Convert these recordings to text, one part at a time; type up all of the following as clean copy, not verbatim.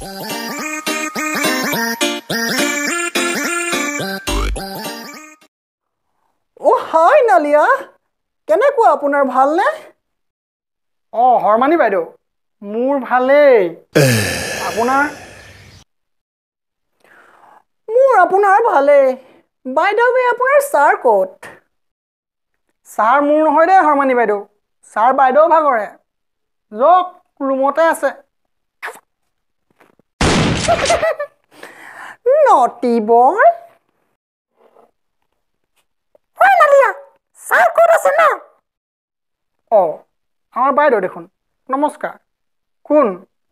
Oh, hi, Nalia. কেনেকুৱা আপোনাৰ ভালনে? হৰমানি বাইদেউ মোৰ ভালেই আপোনাৰ ভালেই বাইদেউ আপোনাৰ ছাৰ ক'ত? ছাৰ মোৰ নহয় দেই হৰমানি বাইদেউ ছাৰ বাইদেউ ভাগৰে জক ৰুমতে আছে Naughty boy. Hi, Nalia. Sir ক'ত আছে না? আমাৰ বাইদেউ দেখোন নমস্কাৰ কোন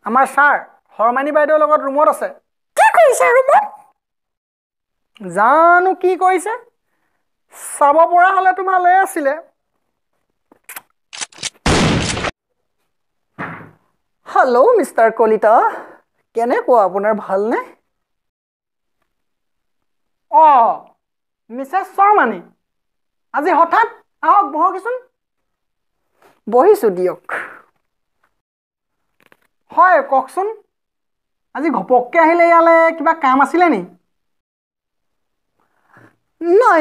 আমাৰ ছাৰ হৰমানি বাইদেউৰ লগত ৰুমত আছে কি কৰিছে ৰুমত? জানো কি কৰিছে চাব পৰা হ'লেতো ভালেই আছিলে Hello, Mr. Kolita. কেনেকুৱা আপোনাৰ ভালনে? মিছেছ শৰ্মানী আজি হঠাৎ আহক বহকচোন বহিছো দিয়ক হয় কওকচোন আজি ঘপককে আহিলে ইয়ালে কিবা কাম আছিলে নি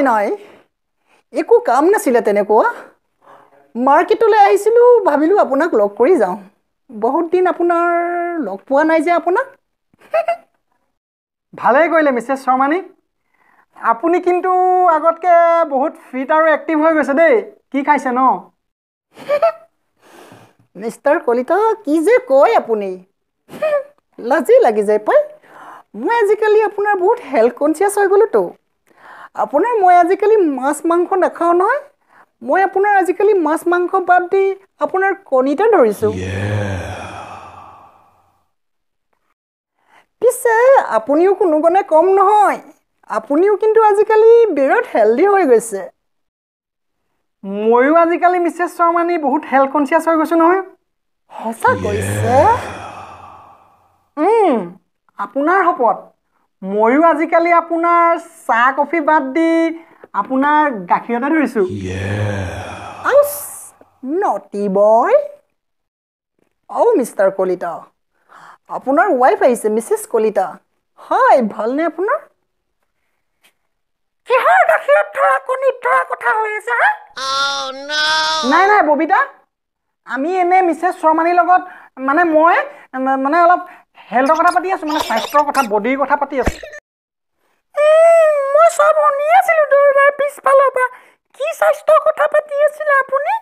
নাই একো কাম নাছিলে তেনেকুৱা মাৰ্কেটলৈ আহিছিলো ভাবিলো আপোনাক লগ কৰি যাওঁ বহুত দিন আপোনাৰ লগ পোৱা নাই যে আপোনাক ভালেই কৰিলে মিছেছ শৰ্মানী আপুনি কিন্তু আগতকে বহুত ফিট আৰু এক্টিভ হৈ গৈছে দেই কি খাইছে ন মিষ্টাৰ কলিতা কি যে কয় আপুনি লাজি লাগি যায় পাই মই আজিকালি আপোনাৰ বহুত হেল্থ কনচিয়াছ হৈ গ'লোতো আপোনাৰ মই আজিকালি মাছ মাংস নাখাওঁ নহয় মই আপোনাৰ আজিকালি মাছ মাংস বাদ দি আপোনাৰ কণীতে ধৰিছোঁ পিছে আপুনিও কোনো গুণে কম নহয় আপুনিও কিন্তু আজিকালি বিৰাট হেল্ডি হৈ গৈছে ময়ো আজিকালি মিছেছ শৰ্মানী বহুত হেল্থ কনচিয়াছ হৈ গৈছোঁ নহয় সঁচা কৈছে আপোনাৰ শপত ময়ো আজিকালি আপোনাৰ চাহ কফি বাদ দি আপোনাৰ গাখীৰতে ধৰিছোঁ নটি বয় মিষ্টাৰ কলিতা আপোনাৰ ৱাইফ আহিছে মিছেছ কলিতা হয় ভালনে আপোনাৰ কিহৰ গাখীৰত ধৰা কণীত ধৰা কথা হৈ আছে হা নাই ববিতা আমি এনে মিছেছ শৰ্মানীৰ লগত মই অলপ হেল্থৰ কথা পাতি আছোঁ মানে স্বাস্থ্যৰ কথা বডিৰ কথা পাতি আছোঁ মই সব শুনি আছিলোঁ দৌৰাৰ পিছফালৰ পৰা কি স্বাস্থ্যৰ কথা পাতি আছিলে আপুনি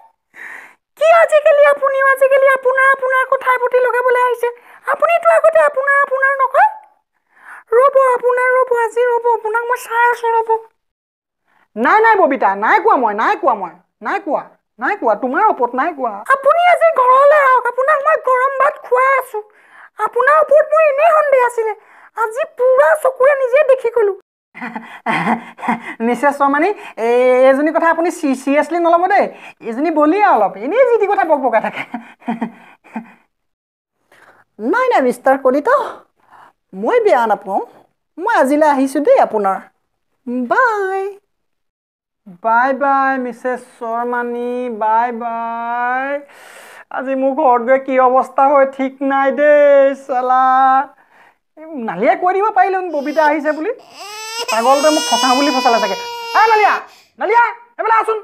কি আজিকালি আপোনাৰ কথাৰ প্ৰতি লগাবলৈ আহিছে আপুনিতো আগতে আপোনাৰ নকয় ৰ'ব আজি ৰ'ব আপোনাক মই চাই আছোঁ ৰ'ব নাই ববিতা নাই কোৱা তোমাৰ ওপৰত নাই কোৱা আপুনি আজি ঘৰলৈ আহক আপোনাক মই গৰম ভাত খুৱাই আছোঁ আপোনাৰ ওপৰত মোৰ এনেই সন্দেহ আছিলে আজি পুৰা চকুৰে নিজে দেখি গ'লো মিছেছ শৰ্মানী এইজনী কথা আপুনি চিৰিয়াছলি নল'ব দেই এইজনী বলিয়া অলপ এনেই যি টি কথা বকবকাই থাকে নাই মিষ্টাৰ কলিতা মই বেয়া নাপাওঁ মই আজিলৈ আহিছোঁ দেই আপোনাৰ বাই মিছেছ শৰ্মানী বাই আজি মোৰ ঘৰত গৈ কি অৱস্থা হয় ঠিক নাই দেই চালা নালিয়াই কৈ দিব পাৰিলোঁ ববিতা আহিছে বুলি পাগলটোৱে মোক ফচাওঁ বুলি ফচালে চাগে নালিয়া এইফালে আছোন